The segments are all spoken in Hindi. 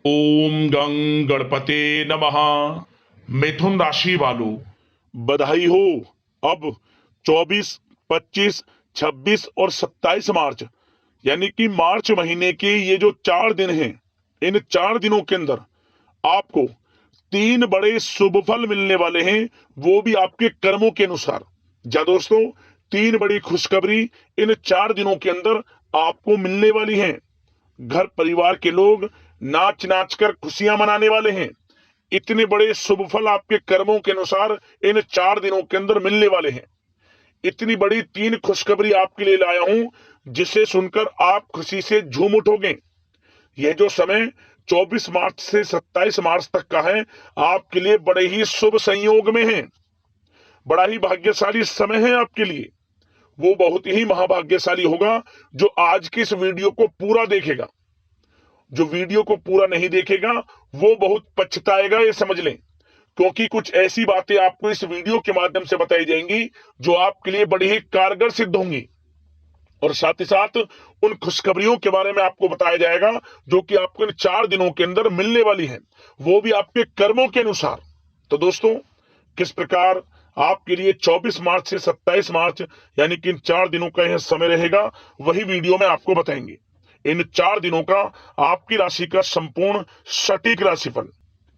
ओम गं गणपते नमः। मिथुन राशि वालों, बधाई हो। अब 24, 25, 26 और 27 मार्च यानी कि मार्च महीने के ये जो 4 दिन हैं, इन 4 दिनों के अंदर आपको 3 बड़े शुभ फल मिलने वाले हैं, वो भी आपके कर्मों के अनुसार। जा दोस्तों, 3 बड़ी खुशखबरी इन 4 दिनों के अंदर आपको मिलने वाली हैं। घर परिवार के लोग नाच नाच कर खुशियां मनाने वाले हैं। इतने बड़े शुभ फल आपके कर्मों के अनुसार इन 4 दिनों के अंदर मिलने वाले हैं। इतनी बड़ी 3 खुशखबरी आपके लिए लाया हूं, जिसे सुनकर आप खुशी से झूम उठोगे। यह जो समय 24 मार्च से 27 मार्च तक का है, आपके लिए बड़े ही शुभ संयोग में है। बड़ा ही भाग्यशाली समय है आपके लिए। वो बहुत ही महाभाग्यशाली होगा जो आज की इस वीडियो को पूरा देखेगा। जो वीडियो को पूरा नहीं देखेगा वो बहुत पछताएगा, ये समझ लें। क्योंकि कुछ ऐसी बातें आपको इस वीडियो के माध्यम से बताई जाएंगी जो आपके लिए बड़ी ही कारगर सिद्ध होंगी। और साथ ही साथ उन खुशखबरियों के बारे में आपको बताया जाएगा जो कि आपको इन 4 दिनों के अंदर मिलने वाली है, वो भी आपके कर्मों के अनुसार। तो दोस्तों, किस प्रकार आपके लिए 24 मार्च से 27 मार्च यानी कि इन 4 दिनों का यह समय रहेगा, वही वीडियो में आपको बताएंगे। इन 4 दिनों का आपकी राशि का संपूर्ण सटीक राशिफल।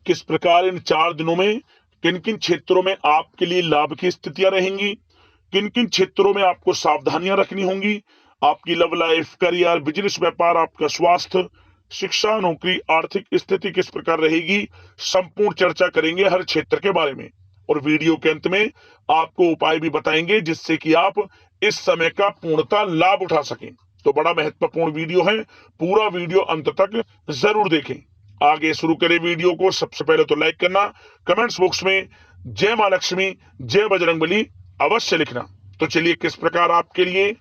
किस प्रकार इन 4 दिनों में किन किन क्षेत्रों में आपके लिए लाभ की स्थितियां रहेंगी, किन किन क्षेत्रों में आपको सावधानियां रखनी होंगी, आपकी लव लाइफ, करियर, बिजनेस, व्यापार, आपका स्वास्थ्य, शिक्षा, नौकरी, आर्थिक स्थिति किस प्रकार रहेगी, संपूर्ण चर्चा करेंगे हर क्षेत्र के बारे में। और वीडियो के अंत में आपको उपाय भी बताएंगे जिससे कि आप इस समय का पूर्णतः लाभ उठा सकें। तो बड़ा महत्वपूर्ण वीडियो है, पूरा वीडियो अंत तक जरूर देखें। आगे शुरू करें वीडियो को। सबसे पहले तो लाइक करना, कमेंट्स बॉक्स में जय मां लक्ष्मी, जय बजरंगबली अवश्य लिखना। तो चलिए, किस प्रकार आपके लिए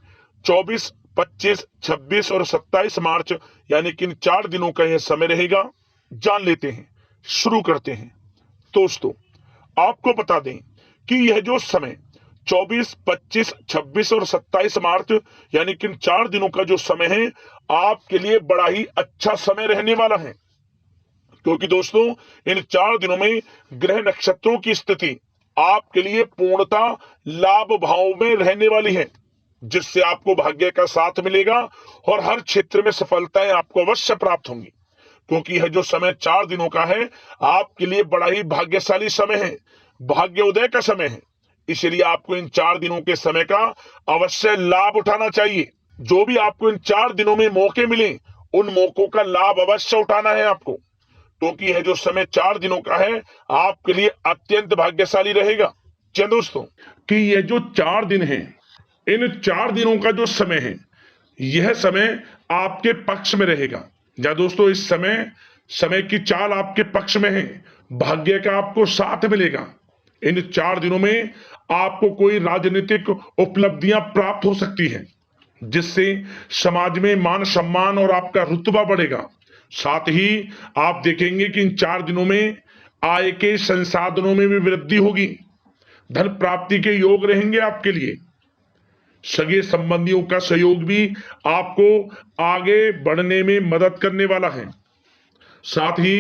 24, 25, 26 और 27 मार्च यानी कि इन 4 दिनों का यह समय रहेगा, जान लेते हैं, शुरू करते हैं। दोस्तों, आपको बता दें कि यह जो समय 24, 25, 26 और 27 मार्च यानी कि इन 4 दिनों का जो समय है, आपके लिए बड़ा ही अच्छा समय रहने वाला है। क्योंकि दोस्तों, इन 4 दिनों में ग्रह नक्षत्रों की स्थिति आपके लिए पूर्णतः लाभ भाव में रहने वाली है, जिससे आपको भाग्य का साथ मिलेगा और हर क्षेत्र में सफलताएं आपको अवश्य प्राप्त होंगी। क्योंकि यह जो समय 4 दिनों का है, आपके लिए बड़ा ही भाग्यशाली समय है, भाग्योदय का समय है। इसलिए आपको इन 4 दिनों के समय का अवश्य लाभ उठाना चाहिए। जो भी आपको इन 4 दिनों में मौके मिले, उन मौकों का लाभ अवश्य उठाना है आपको। क्योंकि यह जो समय 4 दिनों का है, आपके लिए अत्यंत भाग्यशाली रहेगा। जी दोस्तों, कि यह जो 4 दिन है, इन 4 दिनों का जो समय है, यह समय आपके पक्ष में रहेगा। या दोस्तों, इस समय समय की चाल आपके पक्ष में है, भाग्य का आपको साथ मिलेगा। इन 4 दिनों में आपको कोई राजनीतिक उपलब्धियां प्राप्त हो सकती हैं, जिससे समाज में मान सम्मान और आपका रुतबा बढ़ेगा। साथ ही आप देखेंगे कि इन 4 दिनों में आय के संसाधनों में भी वृद्धि होगी, धन प्राप्ति के योग रहेंगे आपके लिए। सगे संबंधियों का सहयोग भी आपको आगे बढ़ने में मदद करने वाला है। साथ ही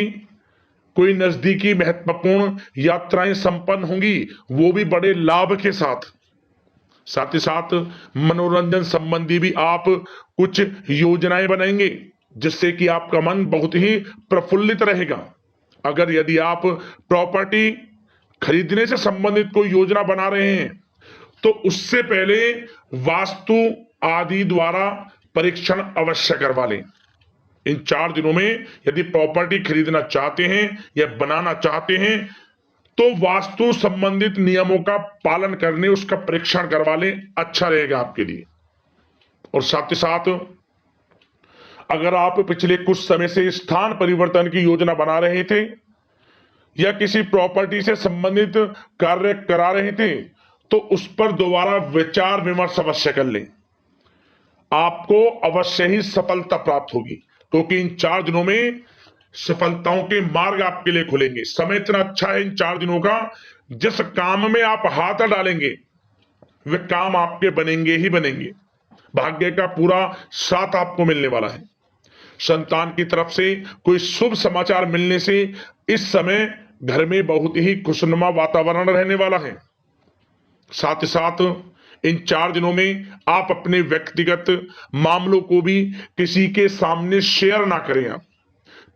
कोई नजदीकी महत्वपूर्ण यात्राएं संपन्न होंगी, वो भी बड़े लाभ के साथ। साथ ही साथ मनोरंजन संबंधी भी आप कुछ योजनाएं बनाएंगे, जिससे कि आपका मन बहुत ही प्रफुल्लित रहेगा। अगर यदि आप प्रॉपर्टी खरीदने से संबंधित कोई योजना बना रहे हैं, तो उससे पहले वास्तु आदि द्वारा परीक्षण अवश्य करवा लें। इन 4 दिनों में यदि प्रॉपर्टी खरीदना चाहते हैं या बनाना चाहते हैं, तो वास्तु संबंधित नियमों का पालन करने उसका परीक्षण करवा लें, अच्छा रहेगा आपके लिए। और साथ ही साथ अगर आप पिछले कुछ समय से स्थान परिवर्तन की योजना बना रहे थे या किसी प्रॉपर्टी से संबंधित कार्य करा रहे थे, तो उस पर दोबारा विचार विमर्श अवश्य कर लें। आपको अवश्य ही सफलता प्राप्त होगी, क्योंकि इन 4 दिनों में सफलताओं के मार्ग आपके लिए खुलेंगे। समय इतना अच्छा है इन 4 दिनों का, जिस काम में आप हाथ डालेंगे वे काम आपके बनेंगे ही बनेंगे। भाग्य का पूरा साथ आपको मिलने वाला है। संतान की तरफ से कोई शुभ समाचार मिलने से इस समय घर में बहुत ही खुशनुमा वातावरण रहने वाला है। साथ ही साथ इन 4 दिनों में आप अपने व्यक्तिगत मामलों को भी किसी के सामने शेयर ना करें। आप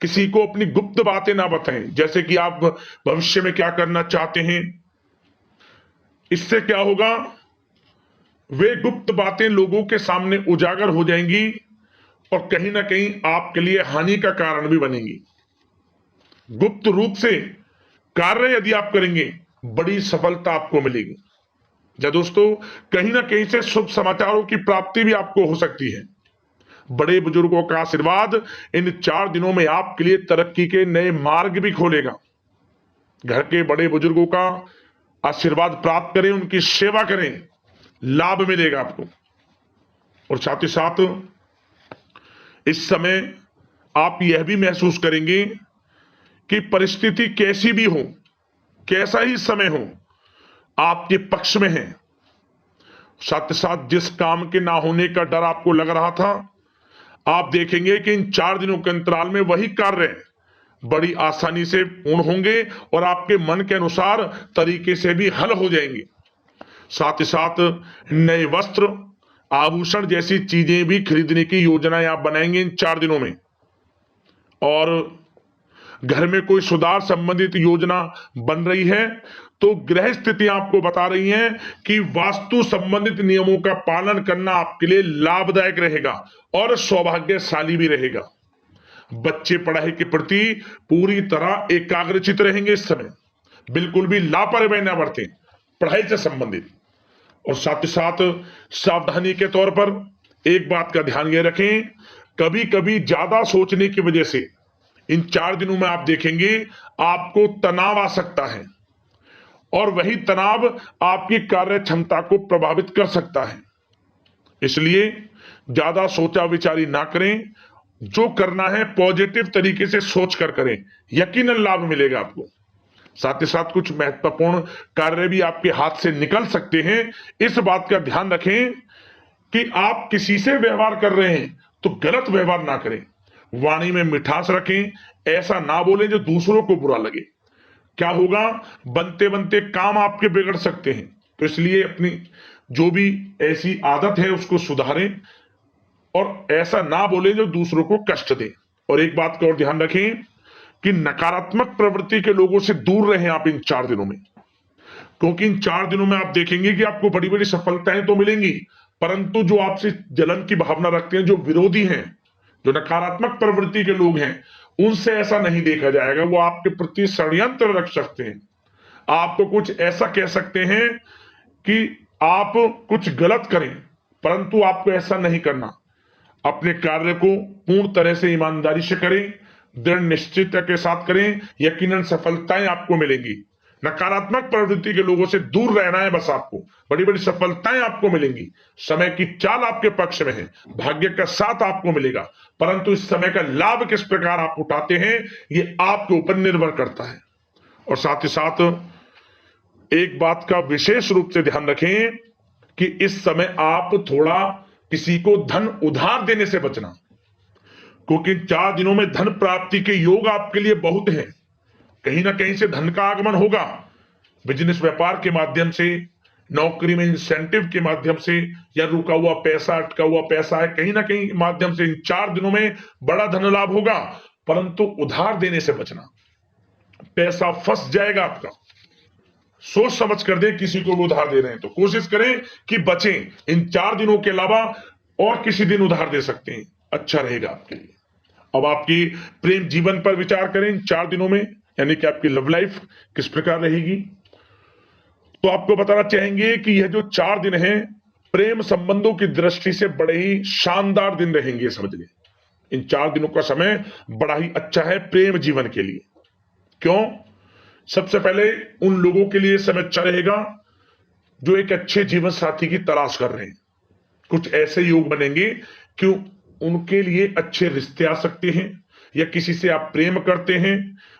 किसी को अपनी गुप्त बातें ना बताएं, जैसे कि आप भविष्य में क्या करना चाहते हैं। इससे क्या होगा, वे गुप्त बातें लोगों के सामने उजागर हो जाएंगी और कहीं ना कहीं आपके लिए हानि का कारण भी बनेंगी। गुप्त रूप से कार्य यदि आप करेंगे, बड़ी सफलता आपको मिलेगी। या दोस्तों, कहीं ना कहीं से शुभ समाचारों की प्राप्ति भी आपको हो सकती है। बड़े बुजुर्गों का आशीर्वाद इन 4 दिनों में आपके लिए तरक्की के नए मार्ग भी खोलेगा। घर के बड़े बुजुर्गों का आशीर्वाद प्राप्त करें, उनकी सेवा करें, लाभ मिलेगा आपको। और साथ ही साथ इस समय आप यह भी महसूस करेंगे कि परिस्थिति कैसी भी हो, कैसा ही समय हो, आपके पक्ष में है। साथ ही साथ जिस काम के ना होने का डर आपको लग रहा था, आप देखेंगे कि इन 4 दिनों के अंतराल में वही कार्य बड़ी आसानी से पूर्ण होंगे और आपके मन के अनुसार तरीके से भी हल हो जाएंगे। साथ ही साथ नए वस्त्र, आभूषण जैसी चीजें भी खरीदने की योजनाएं आप बनाएंगे इन 4 दिनों में। और घर में कोई सुधार संबंधित योजना बन रही है तो ग्रह स्थिति आपको बता रही है कि वास्तु संबंधित नियमों का पालन करना आपके लिए लाभदायक रहेगा और सौभाग्यशाली भी रहेगा। बच्चे पढ़ाई के प्रति पूरी तरह एकाग्रचित रहेंगे इस समय, बिल्कुल भी लापरवाही ना बरतें पढ़ाई से संबंधित। और साथ ही साथ सावधानी के तौर पर एक बात का ध्यान ये रखें, कभी कभी ज्यादा सोचने की वजह से इन 4 दिनों में आप देखेंगे आपको तनाव आ सकता है और वही तनाव आपकी कार्य क्षमता को प्रभावित कर सकता है। इसलिए ज्यादा सोचा विचारी ना करें, जो करना है पॉजिटिव तरीके से सोच कर करें, यकीनन लाभ मिलेगा आपको। साथ ही साथ कुछ महत्वपूर्ण कार्य भी आपके हाथ से निकल सकते हैं। इस बात का ध्यान रखें कि आप किसी से व्यवहार कर रहे हैं तो गलत व्यवहार ना करें, वाणी में मिठास रखें, ऐसा ना बोलें जो दूसरों को बुरा लगे। क्या होगा, बनते बनते काम आपके बिगड़ सकते हैं। तो इसलिए अपनी जो भी ऐसी आदत है उसको सुधारें और ऐसा ना बोलें जो दूसरों को कष्ट दे। और एक बात का और ध्यान रखें कि नकारात्मक प्रवृत्ति के लोगों से दूर रहें आप इन 4 दिनों में, क्योंकि इन 4 दिनों में आप देखेंगे कि आपको बड़ी बड़ी सफलताएं तो मिलेंगी, परंतु जो आपसे जलन की भावना रखते हैं, जो विरोधी हैं, जो नकारात्मक प्रवृत्ति के लोग हैं, उनसे ऐसा नहीं देखा जाएगा। वो आपके प्रति षड्यंत्र रख सकते हैं, आपको कुछ ऐसा कह सकते हैं कि आप कुछ गलत करें, परंतु आपको ऐसा नहीं करना। अपने कार्य को पूर्ण तरह से ईमानदारी से करें, दृढ़ निश्चितता के साथ करें, यकीनन सफलताएं आपको मिलेंगी। नकारात्मक प्रवृत्ति के लोगों से दूर रहना है बस, आपको बड़ी बड़ी सफलताएं आपको मिलेंगी। समय की चाल आपके पक्ष में है, भाग्य का साथ आपको मिलेगा, परंतु इस समय का लाभ किस प्रकार आप उठाते हैं ये आपके ऊपर निर्भर करता है। और साथ ही साथ एक बात का विशेष रूप से ध्यान रखें कि इस समय आप थोड़ा किसी को धन उधार देने से बचना, क्योंकि 4 दिनों में धन प्राप्ति के योग आपके लिए बहुत हैं। कहीं ना कहीं से धन का आगमन होगा, बिजनेस व्यापार के माध्यम से, नौकरी में इंसेंटिव के माध्यम से, या रुका हुआ पैसा, अटका हुआ पैसा है, कहीं ना कहीं माध्यम से इन 4 दिनों में बड़ा धन लाभ होगा। परंतु उधार देने से बचना, पैसा फंस जाएगा आपका। सोच समझ कर दें, किसी को भी उधार दे रहे हैं तो कोशिश करें कि बचें। इन 4 दिनों के अलावा और किसी दिन उधार दे सकते हैं, अच्छा रहेगा आपके लिए। अब आपकी प्रेम जीवन पर विचार करें इन 4 दिनों में, यानी कि आपकी लव लाइफ किस प्रकार रहेगी। तो आपको बताना चाहेंगे कि यह जो 4 दिन हैं प्रेम संबंधों की दृष्टि से बड़े ही शानदार दिन रहेंगे। समझिए, इन 4 दिनों का समय बड़ा ही अच्छा है प्रेम जीवन के लिए। क्यों? सबसे पहले उन लोगों के लिए समय अच्छा रहेगा जो एक अच्छे जीवन साथी की तलाश कर रहे हैं। कुछ ऐसे योग बनेंगे कि उनके लिए अच्छे रिश्ते आ सकते हैं, या किसी से आप प्रेम करते हैं,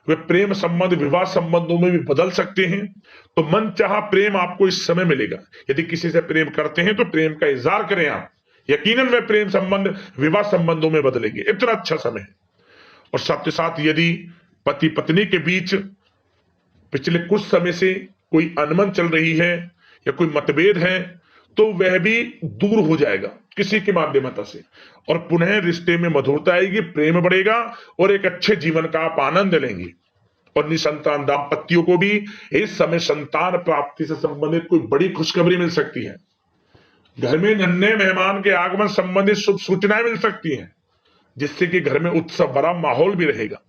वे प्रेम संबंध विवाह संबंधों में भी बदल सकते हैं। तो मन चाहा प्रेम आपको इस समय मिलेगा। यदि किसी से प्रेम करते हैं तो प्रेम का इजहार करें आप, यकीनन वे प्रेम संबंध विवाह संबंधों में बदलेंगे। इतना अच्छा समय है। और साथ ही साथ यदि पति पत्नी के बीच पिछले कुछ समय से कोई अनबन चल रही है या कोई मतभेद है, तो वह भी दूर हो जाएगा किसी के माध्यमता से, और पुनः रिश्ते में मधुरता आएगी, प्रेम बढ़ेगा और एक अच्छे जीवन का आप आनंद लेंगे। और निसंतान दाम्पत्यों को भी इस समय संतान प्राप्ति से संबंधित कोई बड़ी खुशखबरी मिल सकती है। घर में नन्हे मेहमान के आगमन संबंधित शुभ सूचनाएं मिल सकती हैं, जिससे कि घर में उत्सव भरा माहौल भी रहेगा।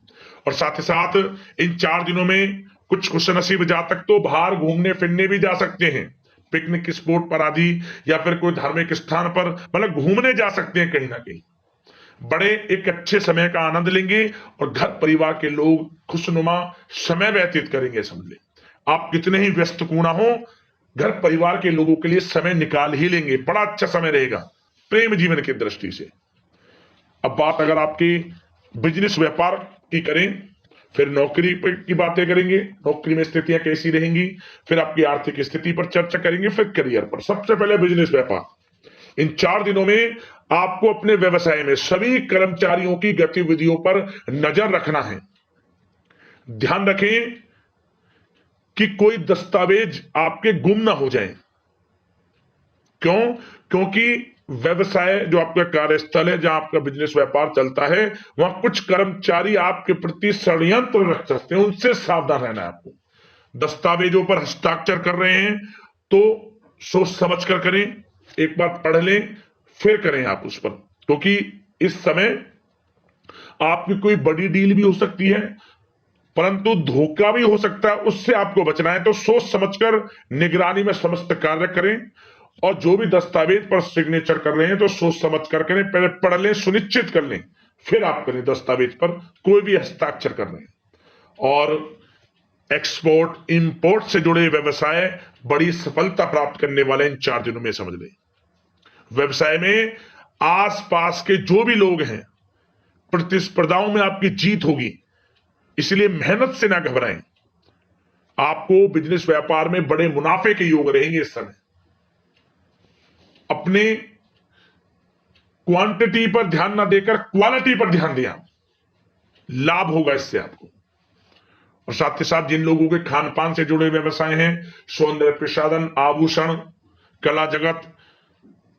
और साथ ही साथ इन 4 दिनों में कुछ खुशनसीब जातक तो बाहर घूमने फिरने भी जा सकते हैं, पिकनिक स्पॉट पर आदि, या फिर कोई धार्मिक स्थान पर मतलब घूमने जा सकते हैं कहीं ना कहीं। बड़े एक अच्छे समय का आनंद लेंगे और घर परिवार के लोग खुशनुमा समय व्यतीत करेंगे। समझ ले, आप कितने ही व्यस्त क्यों ना हो, घर परिवार के लोगों के लिए समय निकाल ही लेंगे। बड़ा अच्छा समय रहेगा प्रेम जीवन की दृष्टि से। अब बात अगर आपकी बिजनेस व्यापार की करें, फिर नौकरी की बातें करेंगे, नौकरी में स्थितियां कैसी रहेंगी, फिर आपकी आर्थिक स्थिति पर चर्चा करेंगे, फिर करियर पर। सबसे पहले बिजनेस व्यापार। इन 4 दिनों में आपको अपने व्यवसाय में सभी कर्मचारियों की गतिविधियों पर नजर रखना है। ध्यान रखें कि कोई दस्तावेज आपके गुम ना हो जाएं। क्यों? क्योंकि व्यवसाय जो आपका कार्यस्थल है, जहां आपका बिजनेस व्यापार चलता है, वहां कुछ कर्मचारी आपके प्रति षड्यंत्र रख सकते हैं, उनसे सावधान रहना है आपको। दस्तावेजों पर हस्ताक्षर कर रहे हैं तो सोच समझ कर करें, एक बार पढ़ लें फिर करें आप उस पर, क्योंकि इस समय आपकी कोई बड़ी डील भी हो सकती है, परंतु धोखा भी हो सकता है, उससे आपको बचना है। तो सोच समझकर निगरानी में समस्त कार्य करें, और जो भी दस्तावेज पर सिग्नेचर कर रहे हैं तो सोच समझ कर करें, पहले पढ़ लें, सुनिश्चित कर लें, फिर आप करें दस्तावेज पर कोई भी हस्ताक्षर कर रहे हैं। और एक्सपोर्ट इंपोर्ट से जुड़े व्यवसाय बड़ी सफलता प्राप्त करने वाले इन 4 दिनों में। समझ लें, व्यवसाय में आसपास के जो भी लोग हैं, प्रतिस्पर्धाओं में आपकी जीत होगी, इसलिए मेहनत से ना घबराएं। आपको बिजनेस व्यापार में बड़े मुनाफे के योग रहेंगे इस समय। अपने क्वांटिटी पर ध्यान ना देकर क्वालिटी पर ध्यान दिया, लाभ होगा इससे आपको। और साथ ही साथ जिन लोगों के खान पान से जुड़े व्यवसाय हैं, सौंदर्य प्रसाधन, आभूषण, कला जगत,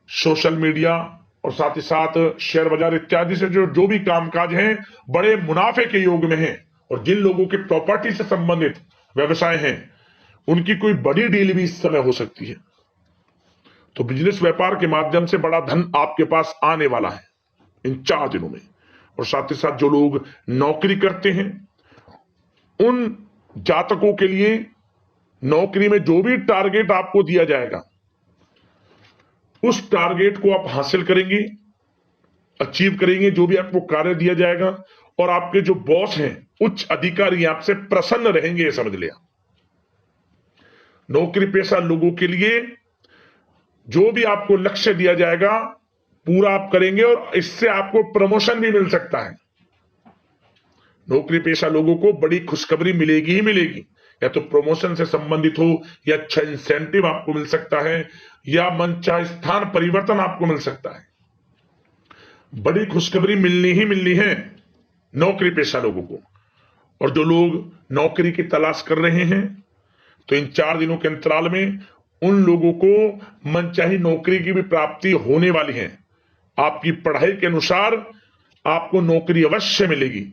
सोशल मीडिया और साथ ही साथ शेयर बाजार इत्यादि से जो भी कामकाज हैं, बड़े मुनाफे के योग में हैं। और जिन लोगों के प्रॉपर्टी से संबंधित व्यवसाय हैं, उनकी कोई बड़ी डील भी इस समय हो सकती है। तो बिजनेस व्यापार के माध्यम से बड़ा धन आपके पास आने वाला है इन 4 दिनों में। और साथ ही साथ जो लोग नौकरी करते हैं, उन जातकों के लिए नौकरी में जो भी टारगेट आपको दिया जाएगा, उस टारगेट को आप हासिल करेंगे, अचीव करेंगे, जो भी आपको कार्य दिया जाएगा। और आपके जो बॉस हैं, उच्च अधिकारी, आपसे प्रसन्न रहेंगे, समझ लिया। नौकरी पेशा लोगों के लिए जो भी आपको लक्ष्य दिया जाएगा, पूरा आप करेंगे और इससे आपको प्रमोशन भी मिल सकता है। नौकरी पेशा लोगों को बड़ी खुशखबरी मिलेगी ही मिलेगी, या तो प्रमोशन से संबंधित हो, या अच्छा इंसेंटिव आपको मिल सकता है, या मनचाहे स्थान परिवर्तन आपको मिल सकता है। बड़ी खुशखबरी मिलनी ही मिलनी है नौकरी पेशा लोगों को। और जो लोग नौकरी की तलाश कर रहे हैं, तो इन 4 दिनों के अंतराल में उन लोगों को मनचाही नौकरी की भी प्राप्ति होने वाली है। आपकी पढ़ाई के अनुसार आपको नौकरी अवश्य मिलेगी।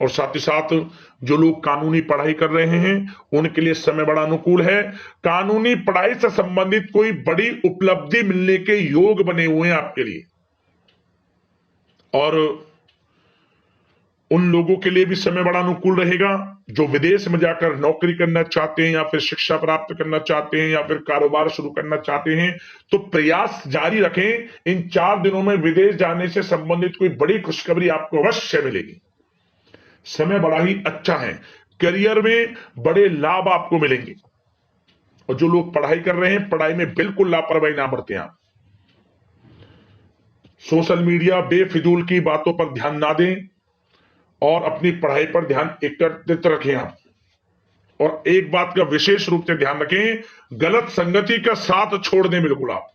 और साथ ही साथ जो लोग कानूनी पढ़ाई कर रहे हैं, उनके लिए समय बड़ा अनुकूल है। कानूनी पढ़ाई से संबंधित कोई बड़ी उपलब्धि मिलने के योग बने हुए हैं आपके लिए। और उन लोगों के लिए भी समय बड़ा अनुकूल रहेगा जो विदेश में जाकर नौकरी करना चाहते हैं, या फिर शिक्षा प्राप्त करना चाहते हैं, या फिर कारोबार शुरू करना चाहते हैं। तो प्रयास जारी रखें। इन 4 दिनों में विदेश जाने से संबंधित कोई बड़ी खुशखबरी आपको अवश्य मिलेगी। समय बड़ा ही अच्छा है। करियर में बड़े लाभ आपको मिलेंगे। और जो लोग पढ़ाई कर रहे हैं, पढ़ाई में बिल्कुल लापरवाही ना बरतें आप। सोशल मीडिया बेफिजूल की बातों पर ध्यान ना दें और अपनी पढ़ाई पर ध्यान एकत्रित रखें आप। और एक बात का विशेष रूप से ध्यान रखें, गलत संगति का साथ छोड़ दें बिल्कुल आप।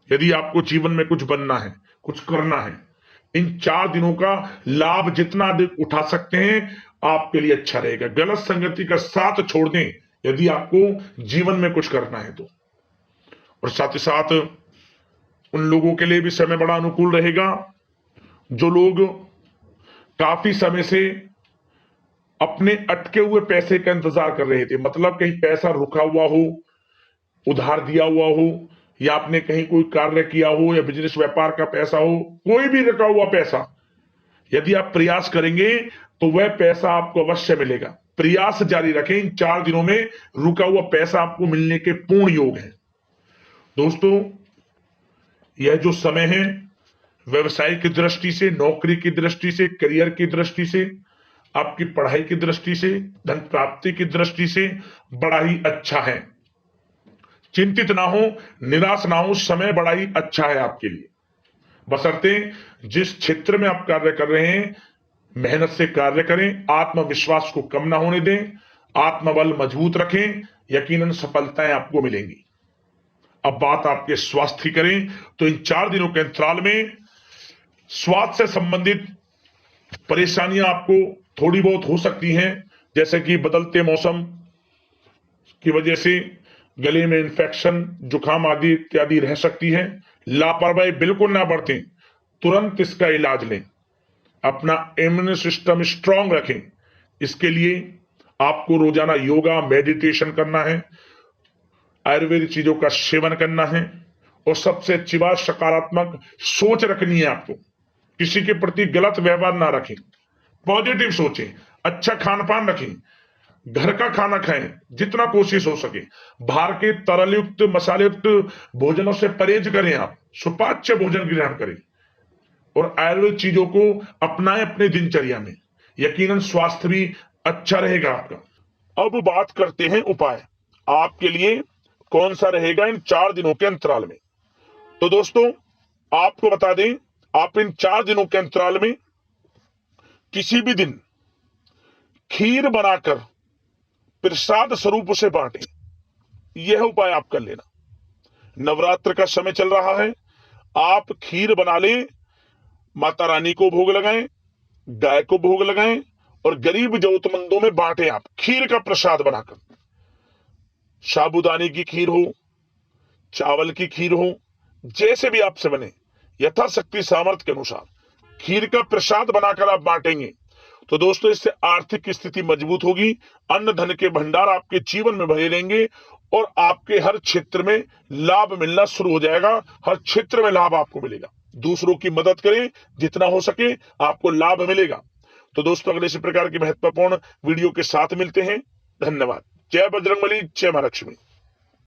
यदि आपको जीवन में कुछ बनना है, कुछ करना है, इन 4 दिनों का लाभ जितना अधिक उठा सकते हैं आपके लिए अच्छा रहेगा। गलत संगति का साथ छोड़ दें यदि आपको जीवन में कुछ करना है तो। और साथ ही साथ उन लोगों के लिए भी समय बड़ा अनुकूल रहेगा जो लोग काफी समय से अपने अटके हुए पैसे का इंतजार कर रहे थे, मतलब कहीं पैसा रुका हुआ हो, उधार दिया हुआ हो, या आपने कहीं कोई कार्य किया हो, या बिजनेस व्यापार का पैसा हो, कोई भी रुका हुआ पैसा, यदि आप प्रयास करेंगे तो वह पैसा आपको अवश्य मिलेगा। प्रयास जारी रखें, इन 4 दिनों में रुका हुआ पैसा आपको मिलने के पूर्ण योग है। दोस्तों, यह जो समय है व्यवसाय की दृष्टि से, नौकरी की दृष्टि से, करियर की दृष्टि से, आपकी पढ़ाई की दृष्टि से, धन प्राप्ति की दृष्टि से बड़ा ही अच्छा है। चिंतित ना हो, निराश ना हो, समय बड़ा ही अच्छा है आपके लिए। बशर्ते जिस क्षेत्र में आप कार्य कर रहे हैं मेहनत से कार्य करें, आत्मविश्वास को कम ना होने दें, आत्मबल मजबूत रखें, यकीनन सफलताएं आपको मिलेंगी। अब बात आपके स्वास्थ्य की करें तो इन 4 दिनों के अंतराल में स्वास्थ्य से संबंधित परेशानियां आपको थोड़ी बहुत हो सकती हैं, जैसे कि बदलते मौसम की वजह से गले में इंफेक्शन, जुकाम आदि इत्यादि रह सकती है। लापरवाही बिल्कुल ना बरतें, तुरंत इसका इलाज लें, अपना इम्यून सिस्टम स्ट्रांग रखें। इसके लिए आपको रोजाना योगा, मेडिटेशन करना है, आयुर्वेदिक चीजों का सेवन करना है, और सबसे अच्छी बात सकारात्मक सोच रखनी है आपको। किसी के प्रति गलत व्यवहार ना रखें, पॉजिटिव सोचें, अच्छा खान पान रखें, घर का खाना खाएं जितना कोशिश हो सके, बाहर के तरल युक्त मसाले युक्त भोजनों से परहेज करें, आप सुपाच्य भोजन ग्रहण करें और आयुर्वेद चीजों को अपनाएं अपने दिनचर्या में, यकीनन स्वास्थ्य भी अच्छा रहेगा आपका। अब बात करते हैं उपाय आपके लिए कौन सा रहेगा इन 4 दिनों के अंतराल में। तो दोस्तों, आपको बता दें, आप इन 4 दिनों के अंतराल में किसी भी दिन खीर बनाकर प्रसाद स्वरूप उसे बांटें। यह उपाय आप कर लेना। नवरात्र का समय चल रहा है, आप खीर बना लें, माता रानी को भोग लगाएं, गाय को भोग लगाएं और गरीब जरूरतमंदों में बांटें। आप खीर का प्रसाद बनाकर, साबूदाने की खीर हो, चावल की खीर हो, जैसे भी आपसे बने, यथाशक्ति सामर्थ्य के अनुसार खीर का प्रसाद बनाकर आप बांटेंगे तो दोस्तों इससे आर्थिक स्थिति मजबूत होगी, अन्न धन के भंडार आपके जीवन में भरे रहेंगे और आपके हर क्षेत्र में लाभ मिलना शुरू हो जाएगा। हर क्षेत्र में लाभ आपको मिलेगा। दूसरों की मदद करें, जितना हो सके आपको लाभ मिलेगा। तो दोस्तों, अगले इसी प्रकार की महत्वपूर्ण वीडियो के साथ मिलते हैं। धन्यवाद। जय बजरंगबली, जय मां लक्ष्मी।